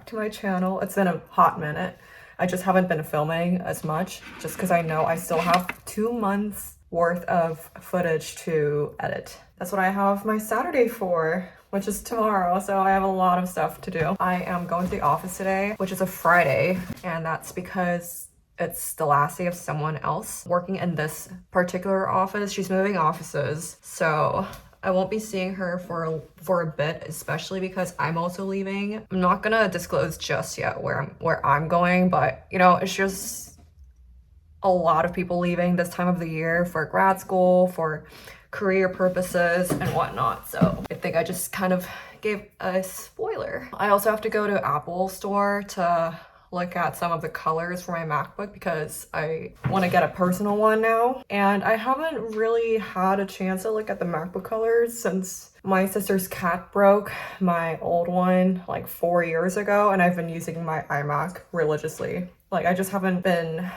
to my channel. It's been a hot minute. I just haven't been filming as much just because I know I still have 2 months worth of footage to edit. That's what I have my Saturday for, which is tomorrow, so I have a lot of stuff to do. I am going to the office today, which is a Friday, and that's because it's the last day of someone else working in this particular office. She's moving offices, so I won't be seeing her for a bit, especially because I'm also leaving. I'm not gonna disclose just yet where I'm going, but you know, it's just a lot of people leaving this time of the year for grad school, for career purposes and whatnot. So I think I just kind of gave a spoiler. I also have to go to Apple store to look at some of the colors for my MacBook because I want to get a personal one now. And I haven't really had a chance to look at the MacBook colors since my sister's cat broke my old one like 4 years ago, and I've been using my iMac religiously. Like, I just haven't been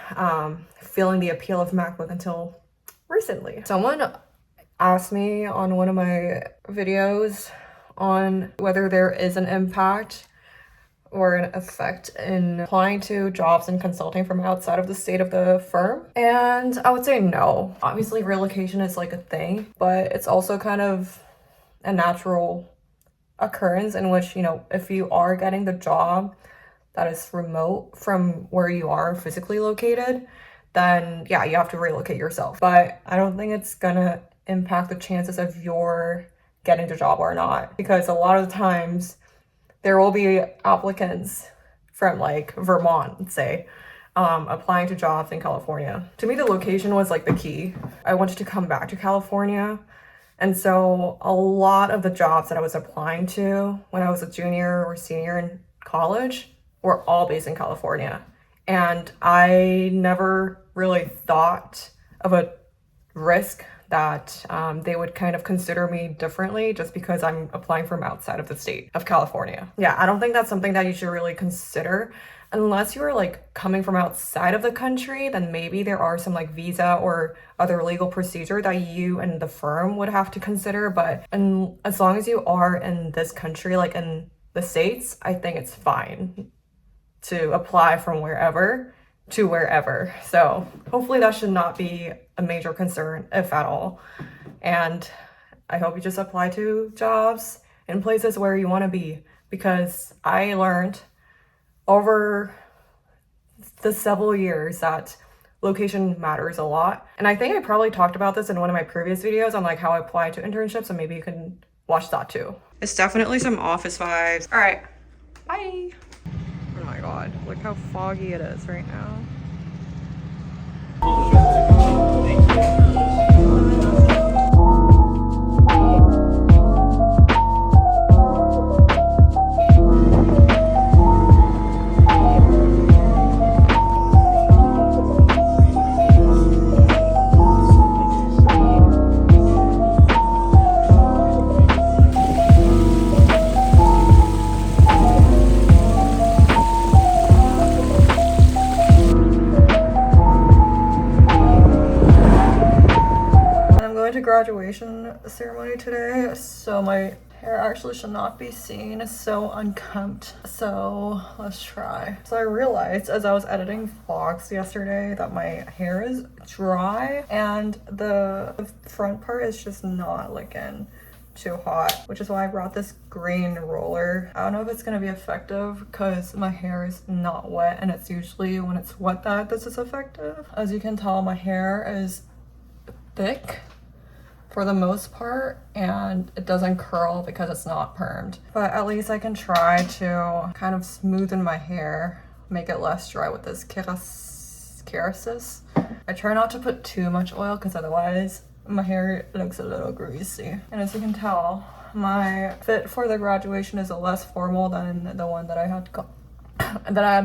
feeling the appeal of MacBook until recently. Someone asked me on one of my videos on whether there is an impact or an effect in applying to jobs and consulting from outside of the state of the firm. And I would say no. Obviously, relocation is like a thing, but it's also kind of a natural occurrence in which, you know, if you are getting the job that is remote from where you are physically located, then yeah, you have to relocate yourself. But I don't think it's gonna impact the chances of your getting the job or not, because a lot of the times there will be applicants from like Vermont, say, applying to jobs in California. To me, the location was like the key. I wanted to come back to California. And so a lot of the jobs that I was applying to when I was a junior or senior in college were all based in California. And I never really thought of a risk that they would kind of consider me differently just because I'm applying from outside of the state of California. Yeah, I don't think that's something that you should really consider. Unless you're like coming from outside of the country, then maybe there are some like visa or other legal procedure that you and the firm would have to consider. But as long as you are in this country, like in the States, I think it's fine to apply from wherever to wherever. So hopefully that should not be a major concern, if at all. And I hope you just apply to jobs in places where you want to be, because I learned over the several years that location matters a lot. And I think I probably talked about this in one of my previous videos on like how I apply to internships, and maybe you can watch that too. It's definitely some office vibes. All right, bye. Oh my god, look how foggy it is right now. Graduation ceremony today, so my hair actually should not be seen so unkempt. So let's try. So I realized as I was editing vlogs yesterday that my hair is dry and the front part is just not looking too hot, which is why I brought this green roller. I don't know if it's gonna be effective because my hair is not wet, and it's usually when it's wet that this is effective. As you can tell, my hair is thick for the most part, and it doesn't curl because it's not permed. But at least I can try to kind of smoothen my hair, make it less dry with this kerasis. I try not to put too much oil because otherwise my hair looks a little greasy. And as you can tell, my fit for the graduation is less formal than the one that I had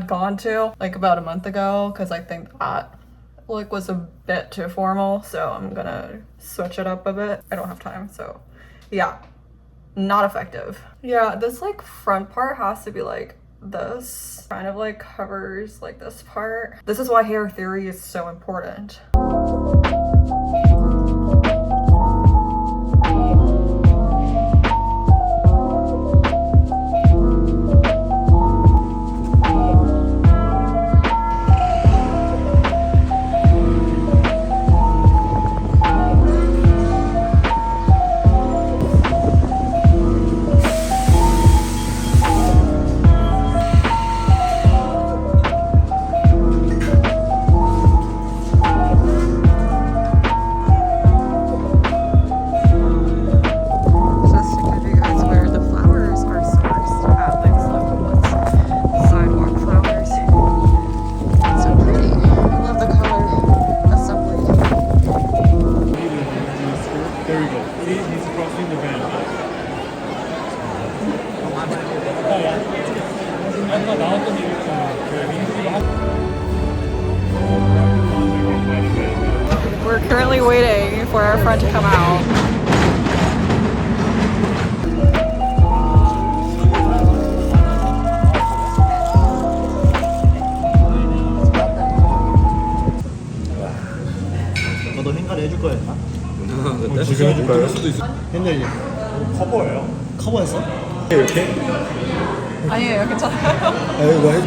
gone to like about a month ago, because I think that look was a bit too formal, so I'm gonna switch it up a bit. I don't have time, so yeah, not effective. Yeah, this like front part has to be like this, kind of like covers like this part. This is why hair theory is so important. waiting for our friend to come out. 너도 행가를 해줄 거였나? 지금 해줄까요? 수도 있어. 근데 이제 커버예요? 커버했어? 이렇게? 아니에요, 괜찮아요. 아 이거 해.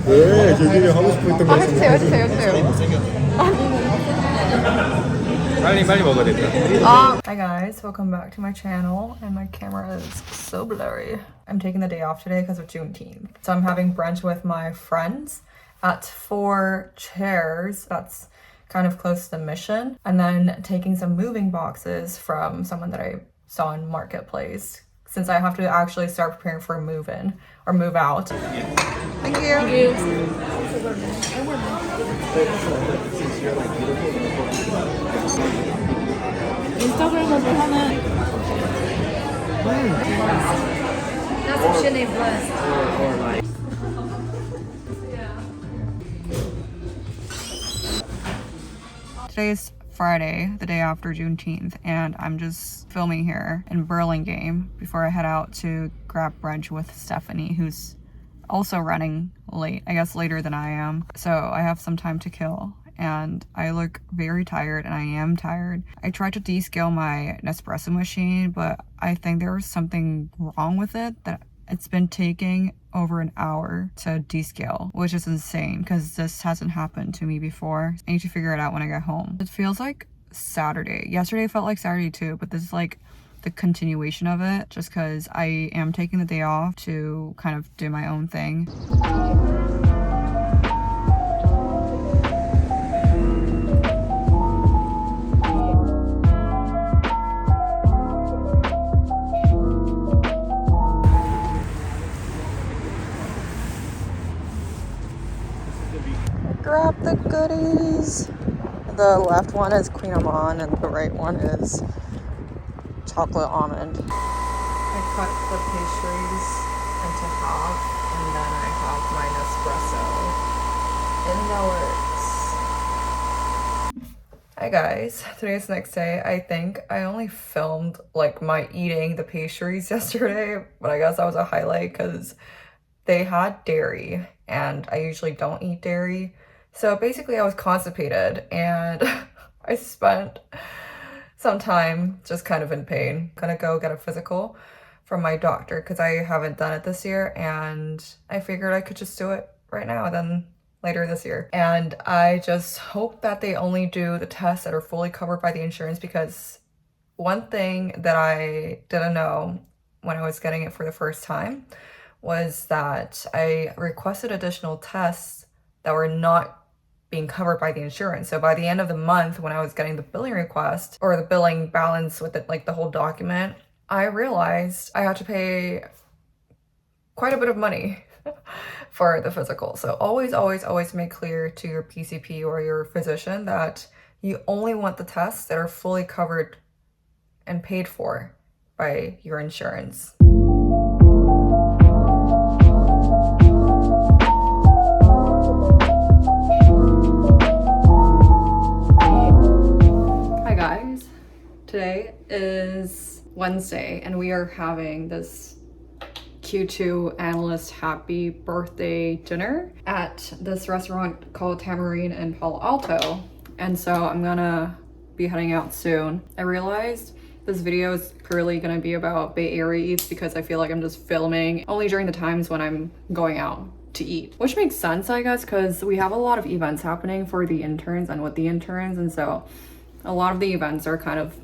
왜? 제기를 하고 싶었던 거 해주세요, 해주세요, 해주세요. 못생겼네. 빨리 먹어야 된다. Hi guys, welcome back to my channel, and my camera is so blurry. I'm taking the day off today because of Juneteenth. So I'm having brunch with my friends at 4 chairs. That's kind of close to the mission. And then taking some moving boxes from someone that I saw in Marketplace, since I have to actually start preparing for a move in or move out. Thank you. 인스타그램에서 하는 That's what she named blessed. Today's Friday, the day after Juneteenth, and I'm just filming here in Burlingame before I head out to grab brunch with Stephanie, who's also running late, I guess later than I am. So I have some time to kill, and I look very tired, and I am tired. I tried to descale my Nespresso machine, but I think there was something wrong with it, that it's been taking over an hour to descale, which is insane because this hasn't happened to me before. I need to figure it out when I get home. It feels like Saturday. Yesterday felt like Saturday too, but this is like the continuation of it, just because I am taking the day off to kind of do my own thing. Grab the goodies. The left one is Queen Amman and the right one is chocolate almond. I cut the pastries into half, and then I have my Nespresso in the works. Hi guys, today's the next day. I think I only filmed like my eating the pastries yesterday, but I guess that was a highlight because they had dairy and I usually don't eat dairy. So basically I was constipated and I spent some time just kind of in pain. Gonna go get a physical from my doctor because I haven't done it this year, and I figured I could just do it right now and then later this year. And I just hope that they only do the tests that are fully covered by the insurance, because one thing that I didn't know when I was getting it for the first time was that I requested additional tests that were not being covered by the insurance. So by the end of the month, when I was getting the billing request or the billing balance with it, like the whole document, I realized I had to pay quite a bit of money for the physical. So always, always, always make clear to your PCP or your physician that you only want the tests that are fully covered and paid for by your insurance. Today is Wednesday, and we are having this Q2 analyst happy birthday dinner at this restaurant called Tamarind in Palo Alto. And so I'm gonna be heading out soon. I realized this video is purely gonna be about Bay Area eats because I feel like I'm just filming only during the times when I'm going out to eat, which makes sense, I guess, because we have a lot of events happening for the interns and with the interns, and so a lot of the events are kind of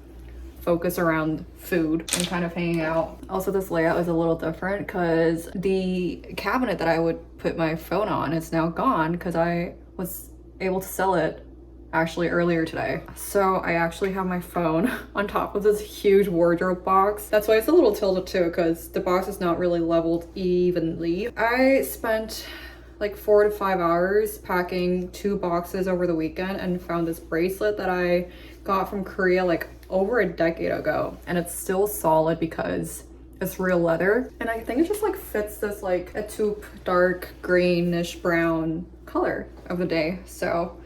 focus around food and kind of hanging out. Also, this layout is a little different because the cabinet that I would put my phone on is now gone because I was able to sell it actually earlier today. So I actually have my phone on top of this huge wardrobe box. That's why it's a little tilted too, because the box is not really leveled evenly. I spent like 4 to 5 hours packing 2 boxes over the weekend and found this bracelet that I got from Korea like over a decade ago, and it's still solid because it's real leather, and I think it just like fits this like a taupe dark greenish brown color of the day, so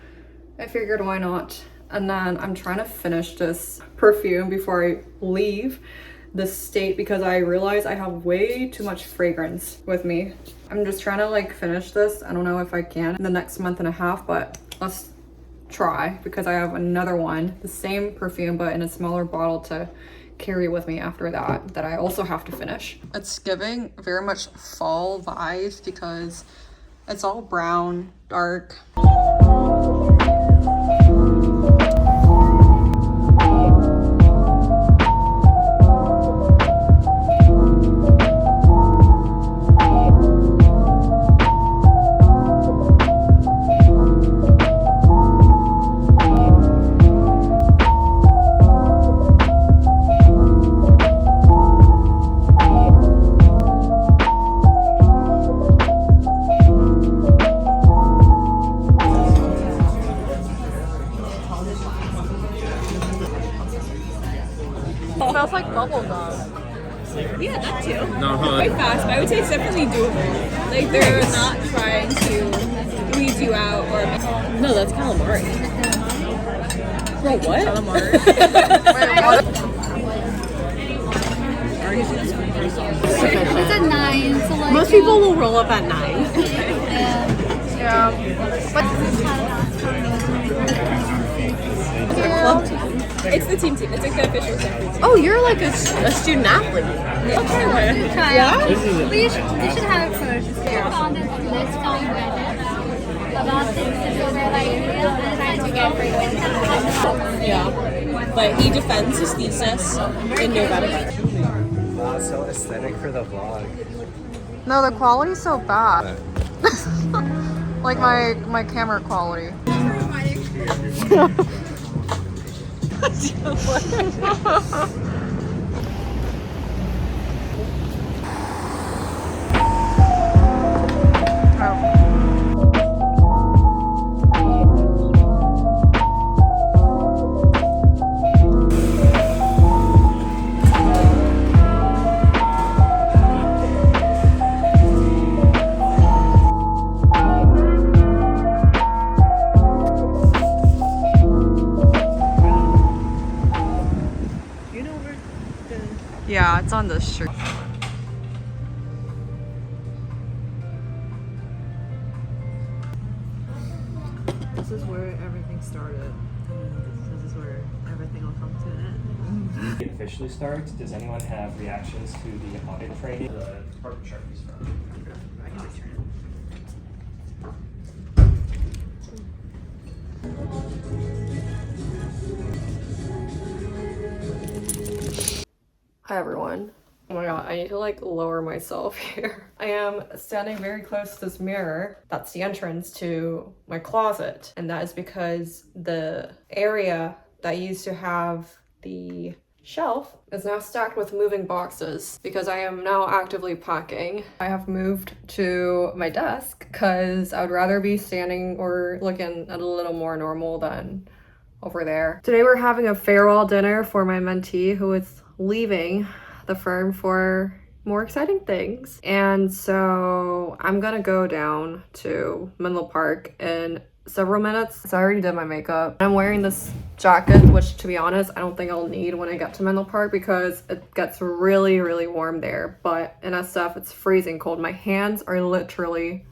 I figured why not. And then I'm trying to finish this perfume before I leave this state because I realize I have way too much fragrance with me. I'm just trying to like finish this. I don't know if I can in the next month and a half, but let's try because I have another one, the same perfume but in a smaller bottle to carry with me after that I also have to finish. It's giving very much fall vibes because it's all brown, dark. It smells like bubble gum. Yeah, that too. Quite fast, but I would say it's definitely doable. Like they're not trying to weed you out or. No, that's calamari. Bro, what? Calamari. It's at 9, so like Most people will roll up at 9. Yeah. It's the team. It's like the official team. Oh, you're like a student athlete. okay, try Yeah? But you should have it first. Click on the list on Reddit about things that we're like trying to get free. Yeah. But he defends his thesis in November. Wow, so aesthetic for the vlog. No, the quality's so bad. Like my camera quality. Yeah, it's on this shirt. This is where everything started. This is where everything will come to an end. It officially starts. Does anyone have reactions to the audit training? The department chart is from. Hi everyone. Oh my god, I need to like lower myself here. I am standing very close to this mirror. That's the entrance to my closet. And that is because the area that used to have the shelf is now stacked with moving boxes because I am now actively packing. I have moved to my desk because I would rather be standing or looking at a little more normal than over there. Today we're having a farewell dinner for my mentee who is leaving the firm for more exciting things. And so I'm gonna go down to Menlo Park in several minutes. So I already did my makeup. I'm wearing this jacket, which to be honest, I don't think I'll need when I get to Menlo Park because it gets really, really warm there. But in SF, it's freezing cold. My hands are literally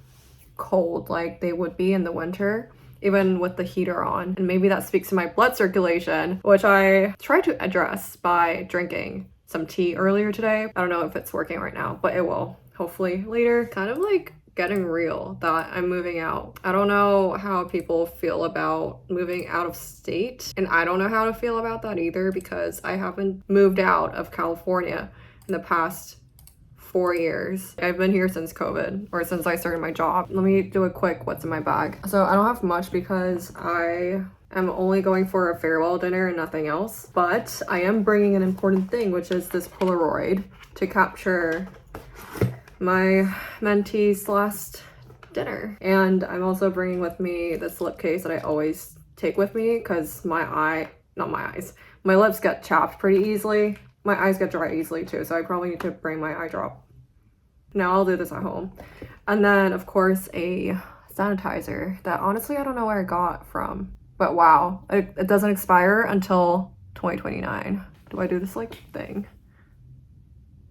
cold like they would be in the winter, even with the heater on. And maybe that speaks to my blood circulation, which I tried to address by drinking some tea earlier today. I don't know if it's working right now, but it will hopefully later. Kind of like getting real that I'm moving out. I don't know how people feel about moving out of state, and I don't know how to feel about that either because I haven't moved out of California in the past 4 years. I've been here since COVID, or since I started my job. Let me do a quick what's in my bag. So I don't have much because I am only going for a farewell dinner and nothing else, but I am bringing an important thing, which is this Polaroid to capture my mentee's last dinner. And I'm also bringing with me this lip case that I always take with me because my lips get chapped pretty easily. My eyes get dry easily too, so I probably need to bring my eye drop. Now I'll do this at home. And then of course a sanitizer that honestly I don't know where I got from. But wow, it doesn't expire until 2029. Do I do this like thing?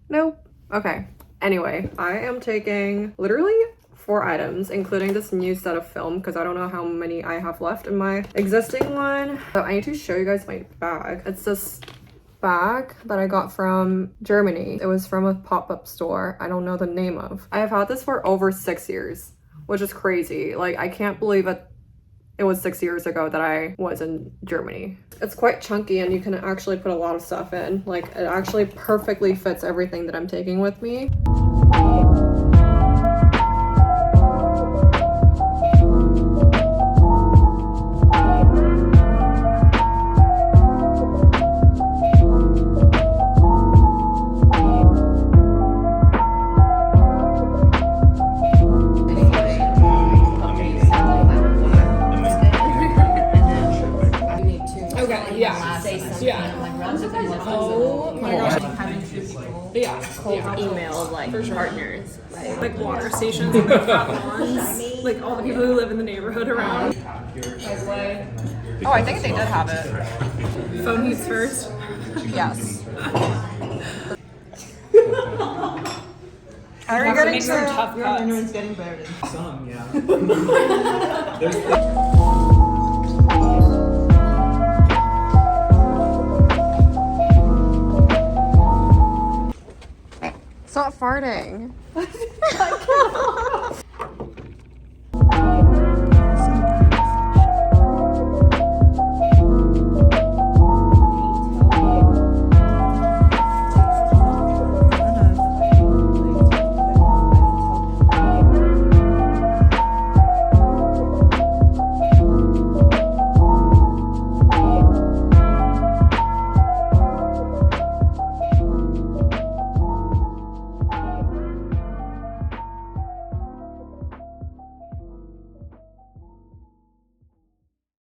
Nope. Okay. Anyway, I am taking literally 4 items, including this new set of film because I don't know how many I have left in my existing one. So I need to show you guys my bag. It's this bag that I got from Germany. It was from a pop-up store I don't know the name of. I have had this for over 6 years, which is crazy. Like, I can't believe it was 6 years ago that I was in Germany. It's quite chunky and you can actually put a lot of stuff in. Like, it actually perfectly fits everything that I'm taking with me. Email like partners, right? Like water stations and like ones, like all the people who live in the neighborhood around. Oh, I think they did have it. Phone needs first. Yes. Are you getting some tough Your cuts? ignorance getting better than Some, yeah. Stop farting.